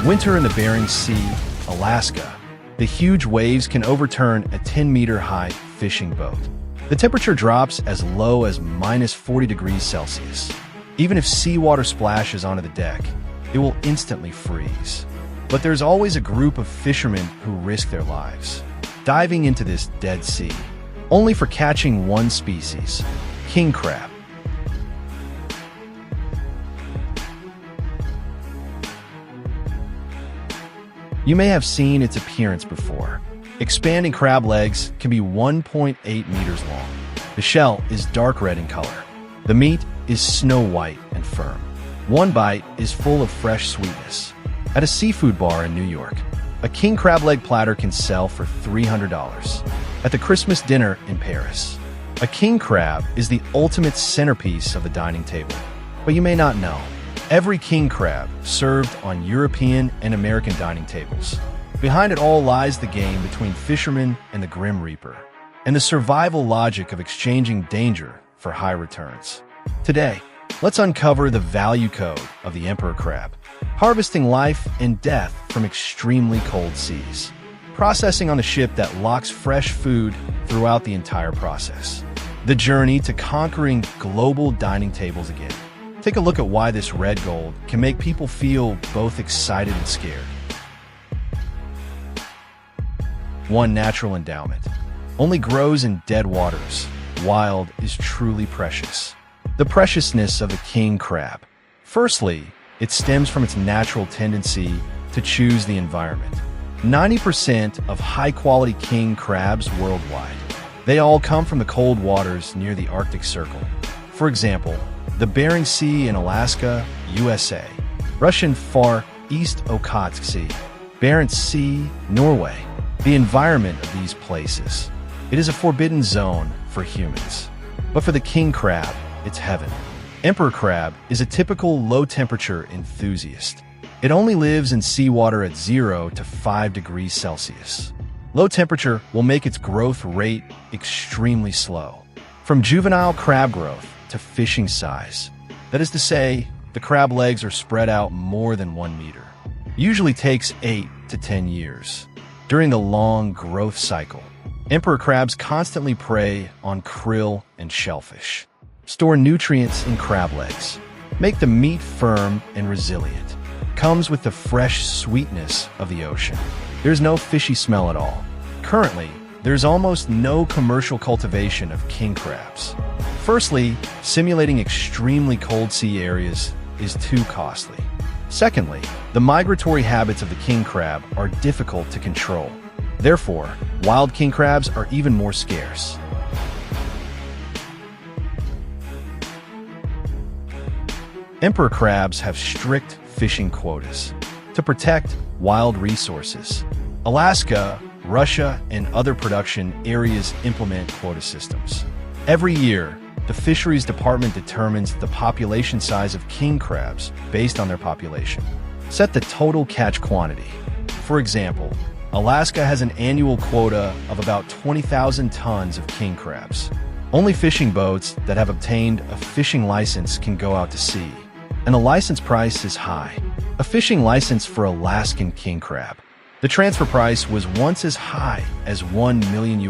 Winter in the Bering Sea, Alaska. The huge waves can overturn a 10-meter-high fishing boat. The temperature drops as low as -40 degrees Celsius. Even if seawater splashes onto the deck, it will instantly freeze. But there's always a group of fishermen who risk their lives, diving into this dead sea, only for catching one species, king crab. You may have seen its appearance before. Expanding crab legs can be 1.8 meters long. The shell is dark red in color. The meat is snow white and firm. One bite is full of fresh sweetness. At a seafood bar in New York, a king crab leg platter can sell for $300. At the Christmas dinner in Paris, a king crab is the ultimate centerpiece of the dining table. But you may not know, every king crab served on European and American dining tables. Behind it all lies the game between fishermen and the Grim Reaper, and the survival logic of exchanging danger for high returns. Today, let's uncover the value code of the emperor crab, harvesting life and death from extremely cold seas, processing on a ship that locks fresh food throughout the entire process. The journey to conquering global dining tables again. Take a look at why this red gold can make people feel both excited and scared. 1. Natural endowment. Only grows in dead waters. Wild is truly precious. The preciousness of the king crab. Firstly, it stems from its natural tendency to choose the environment. 90% of high-quality king crabs worldwide. They all come from the cold waters near the Arctic Circle. For example, the Bering Sea in Alaska, USA. Russian Far East Okhotsk Sea. Barents Sea, Norway. The environment of these places. It is a forbidden zone for humans. But for the king crab, it's heaven. Emperor crab is a typical low-temperature enthusiast. It only lives in seawater at 0 to 5 degrees Celsius. Low temperature will make its growth rate extremely slow. From juvenile crab growth to fishing size. That is to say, the crab legs are spread out more than 1 meter. Usually takes 8 to 10 years. During the long growth cycle, emperor crabs constantly prey on krill and shellfish. Store nutrients in crab legs. Make the meat firm and resilient. Comes with the fresh sweetness of the ocean. There's no fishy smell at all. Currently, there's almost no commercial cultivation of king crabs. Firstly, simulating extremely cold sea areas is too costly. Secondly, the migratory habits of the king crab are difficult to control. Therefore, wild king crabs are even more scarce. Emperor crabs have strict fishing quotas to protect wild resources. Alaska, Russia, and other production areas implement quota systems. Every year, the Fisheries Department determines the population size of king crabs based on their population. Set the total catch quantity. For example, Alaska has an annual quota of about 20,000 tons of king crabs. Only fishing boats that have obtained a fishing license can go out to sea, and the license price is high. A fishing license for Alaskan king crab. The transfer price was once as high as $1 million.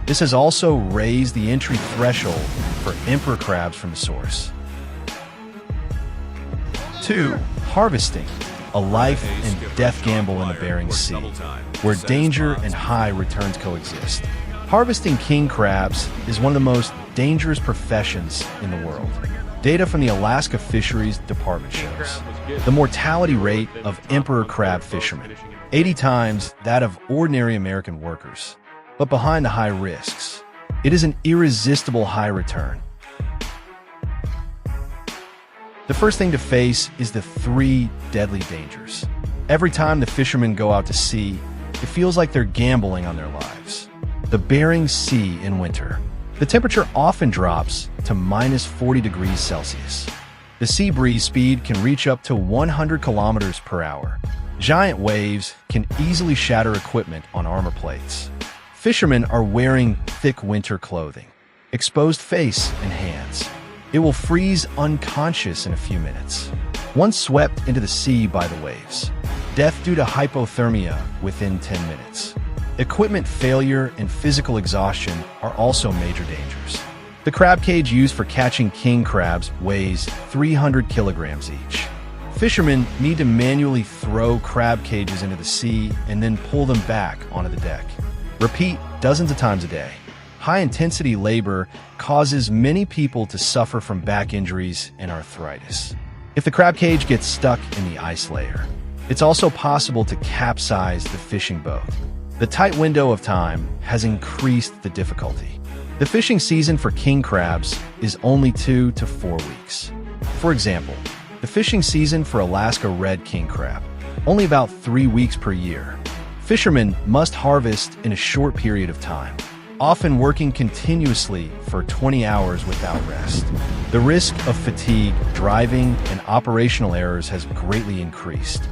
This has also raised the entry threshold for emperor crabs from the source. 2. Harvesting. A life and death gamble in the Bering Sea, where danger and high returns coexist. Harvesting king crabs is one of the most dangerous professions in the world. Data from the Alaska Fisheries Department shows the mortality rate of emperor crab fishermen, 80 times that of ordinary American workers. But behind the high risks, it is an irresistible high return. The first thing to face is the 3 deadly dangers. Every time the fishermen go out to sea, it feels like they're gambling on their lives. The Bering Sea in winter. The temperature often drops to -40 degrees Celsius. The sea breeze speed can reach up to 100 kilometers per hour. Giant waves can easily shatter equipment on armor plates. Fishermen are wearing thick winter clothing, exposed face and hands. It will freeze unconscious in a few minutes. once swept into the sea by the waves. Death due to hypothermia within 10 minutes. Equipment failure and physical exhaustion are also major dangers. The crab cage used for catching king crabs weighs 300 kilograms each. Fishermen need to manually throw crab cages into the sea and then pull them back onto the deck. Repeat dozens of times a day. High-intensity labor causes many people to suffer from back injuries and arthritis. If the crab cage gets stuck in the ice layer, it's also possible to capsize the fishing boat. The tight window of time has increased the difficulty. The fishing season for king crabs is only 2 to 4 weeks. For example, the fishing season for Alaska red king crab, only about 3 weeks per year. Fishermen must harvest in a short period of time, often working continuously for 20 hours without rest. The risk of fatigue, driving, and operational errors has greatly increased.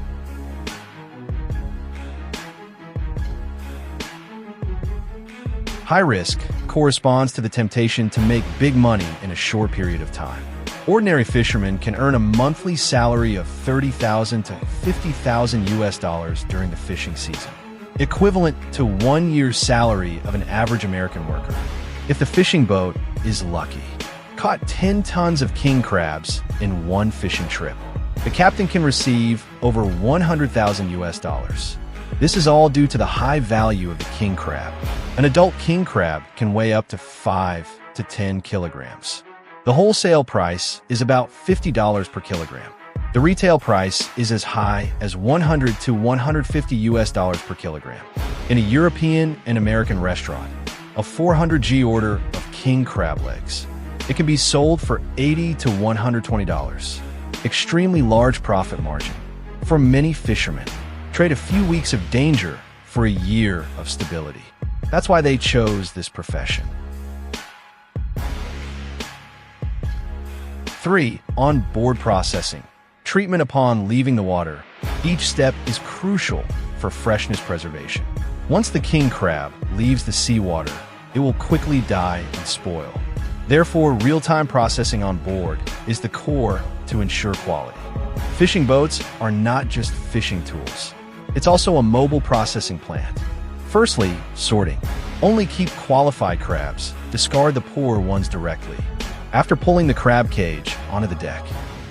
High risk corresponds to the temptation to make big money in a short period of time. Ordinary fishermen can earn a monthly salary of $30,000 to $50,000 US during the fishing season, equivalent to 1 year's salary of an average American worker. If the fishing boat is lucky, caught 10 tons of king crabs in one fishing trip, the captain can receive over $100,000 US. This is all due to the high value of the king crab. An adult king crab can weigh up to 5 to 10 kilograms. The wholesale price is about $50 per kilogram. The retail price is as high as $100 to $150 US per kilogram. In a European and American restaurant, a 400g order of king crab legs, it can be sold for $80 to $120. Extremely large profit margin. For many fishermen, trade a few weeks of danger for a year of stability. That's why they chose this profession. 3. On-board processing. Treatment upon leaving the water. Each step is crucial for freshness preservation. Once the king crab leaves the seawater, it will quickly die and spoil. Therefore, real-time processing on board is the core to ensure quality. Fishing boats are not just fishing tools. It's also a mobile processing plant. Firstly, sorting. Only keep qualified crabs. Discard the poor ones directly. After pulling the crab cage onto the deck,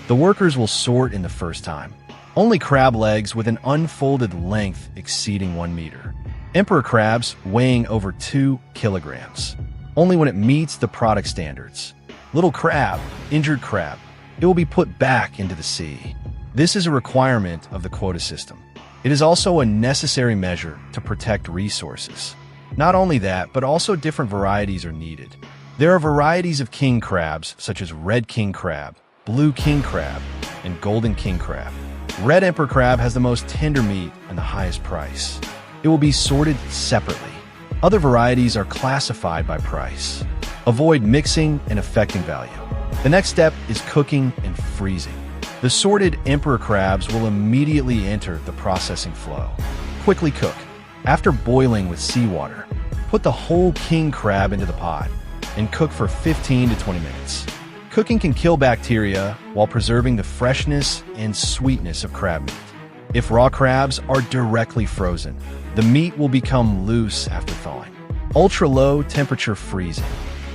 the workers will sort in the first time. Only crab legs with an unfolded length exceeding 1 meter. Emperor crabs weighing over 2 kilograms. Only when it meets the product standards. Little crab, injured crab, it will be put back into the sea. This is a requirement of the quota system. It is also a necessary measure to protect resources. Not only that, but also different varieties are needed. There are varieties of king crabs, such as red king crab, blue king crab, and golden king crab. Red emperor crab has the most tender meat and the highest price. It will be sorted separately. Other varieties are classified by price. Avoid mixing and affecting value. The next step is cooking and freezing. The sorted emperor crabs will immediately enter the processing flow. Quickly cook. After boiling with seawater, put the whole king crab into the pot and cook for 15 to 20 minutes. Cooking can kill bacteria while preserving the freshness and sweetness of crab meat. If raw crabs are directly frozen, the meat will become loose after thawing. Ultra-low temperature freezing.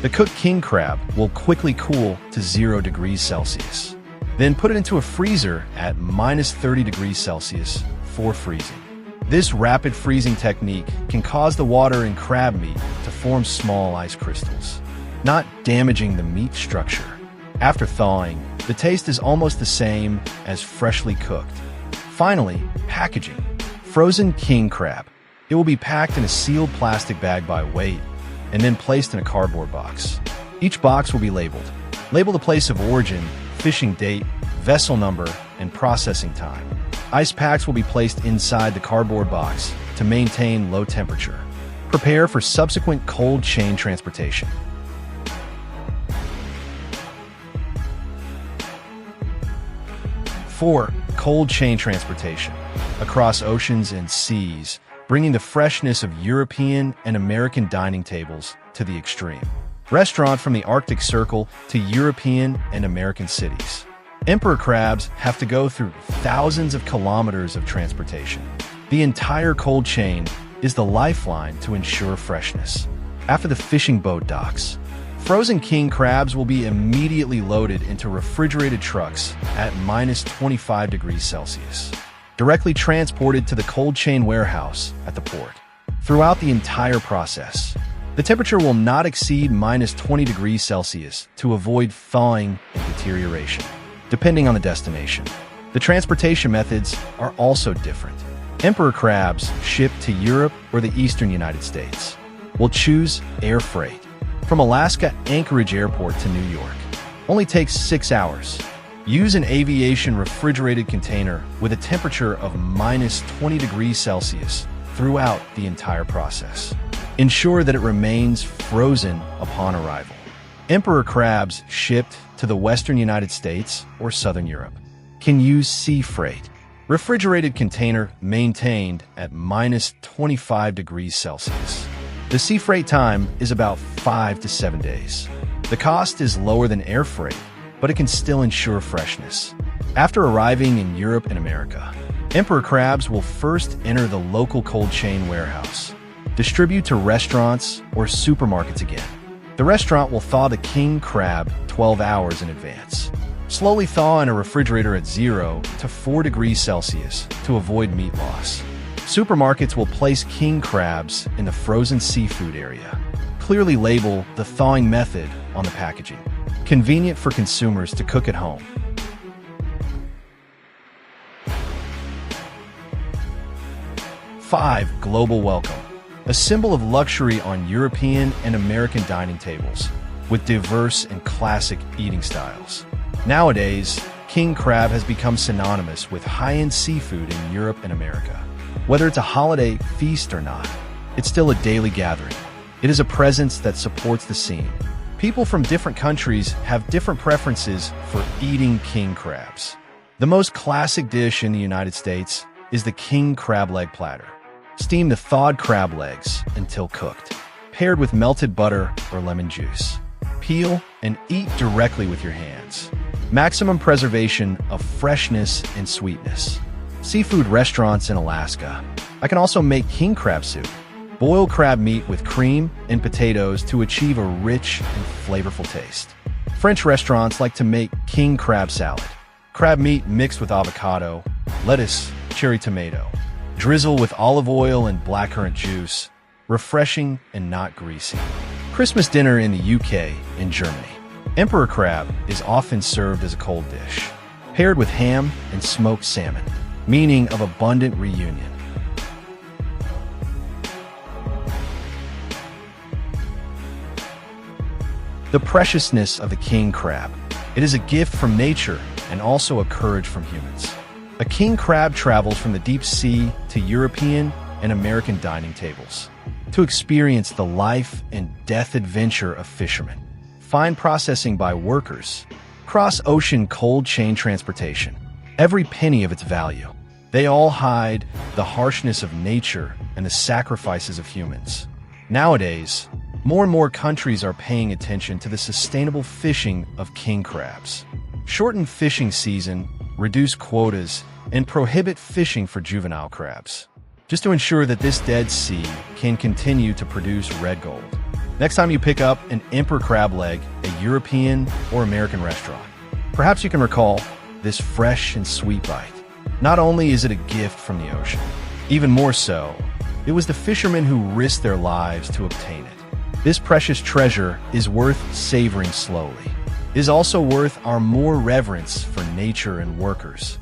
The cooked king crab will quickly cool to 0 degrees Celsius. Then put it into a freezer at minus 30 degrees Celsius for freezing. This rapid freezing technique can cause the water in crab meat to form small ice crystals, not damaging the meat structure. After thawing, the taste is almost the same as freshly cooked. Finally, packaging. Frozen king crab. It will be packed in a sealed plastic bag by weight and then placed in a cardboard box. Each box will be labeled. Label the place of origin, fishing date, vessel number, and processing time. Ice packs will be placed inside the cardboard box to maintain low temperature. Prepare for subsequent cold chain transportation. 4. Cold chain transportation. Across oceans and seas, bringing the freshness of European and American dining tables to the extreme. Restaurant from the Arctic Circle to European and American cities. Emperor crabs have to go through thousands of kilometers of transportation. The entire cold chain is the lifeline to ensure freshness. After the fishing boat docks, frozen king crabs will be immediately loaded into refrigerated trucks at -25 degrees Celsius, directly transported to the cold chain warehouse at the port. Throughout the entire process, the temperature will not exceed -20 degrees Celsius to avoid thawing and deterioration. Depending on the destination, the transportation methods are also different. Emperor crabs shipped to Europe or the eastern United States will choose air freight. From Alaska Anchorage Airport to New York only takes 6 hours. Use an aviation refrigerated container with a temperature of -20 degrees Celsius throughout the entire process. Ensure that it remains frozen upon arrival. Emperor crabs shipped to the western United States or southern Europe can use sea freight. Refrigerated container maintained at -25 degrees Celsius. The sea freight time is about 5 to 7 days. The cost is lower than air freight, but it can still ensure freshness. After arriving in Europe and America, emperor crabs will first enter the local cold chain warehouse, distribute to restaurants or supermarkets again. The restaurant will thaw the king crab 12 hours in advance. Slowly thaw in a refrigerator at 0 to 4 degrees Celsius to avoid meat loss. Supermarkets will place king crabs in the frozen seafood area. Clearly label the thawing method on the packaging. Convenient for consumers to cook at home. Five, global welcome. A symbol of luxury on European and American dining tables, with diverse and classic eating styles. Nowadays, king crab has become synonymous with high-end seafood in Europe and America. Whether it's a holiday feast or not, it's still a daily gathering. It is a presence that supports the scene. People from different countries have different preferences for eating king crabs. The most classic dish in the United States is the king crab leg platter. Steam the thawed crab legs until cooked, paired with melted butter or lemon juice. Peel and eat directly with your hands. Maximum preservation of freshness and sweetness. Seafood restaurants in Alaska. I can also make king crab soup. Boil crab meat with cream and potatoes to achieve a rich and flavorful taste. French restaurants like to make king crab salad. Crab meat mixed with avocado, lettuce, cherry tomato. Drizzle with olive oil and blackcurrant juice. Refreshing and not greasy. Christmas dinner in the UK and Germany. Emperor crab is often served as a cold dish, paired with ham and smoked salmon, meaning of abundant reunion. The preciousness of the king crab. It is a gift from nature and also a courage from humans. A king crab travels from the deep sea to European and American dining tables to experience the life and death adventure of fishermen. Fine processing by workers. Cross-ocean cold chain transportation. Every penny of its value. They all hide the harshness of nature and the sacrifices of humans. Nowadays, more and more countries are paying attention to the sustainable fishing of king crabs. Shorten fishing season, reduce quotas, and prohibit fishing for juvenile crabs, just to ensure that this Dead Sea can continue to produce red gold. Next time you pick up an emperor crab leg at a European or American restaurant, perhaps you can recall this fresh and sweet bite. Not only is it a gift from the ocean, even more so, it was the fishermen who risked their lives to obtain it. This precious treasure is worth savoring slowly. It is also worth our more reverence for nature and workers.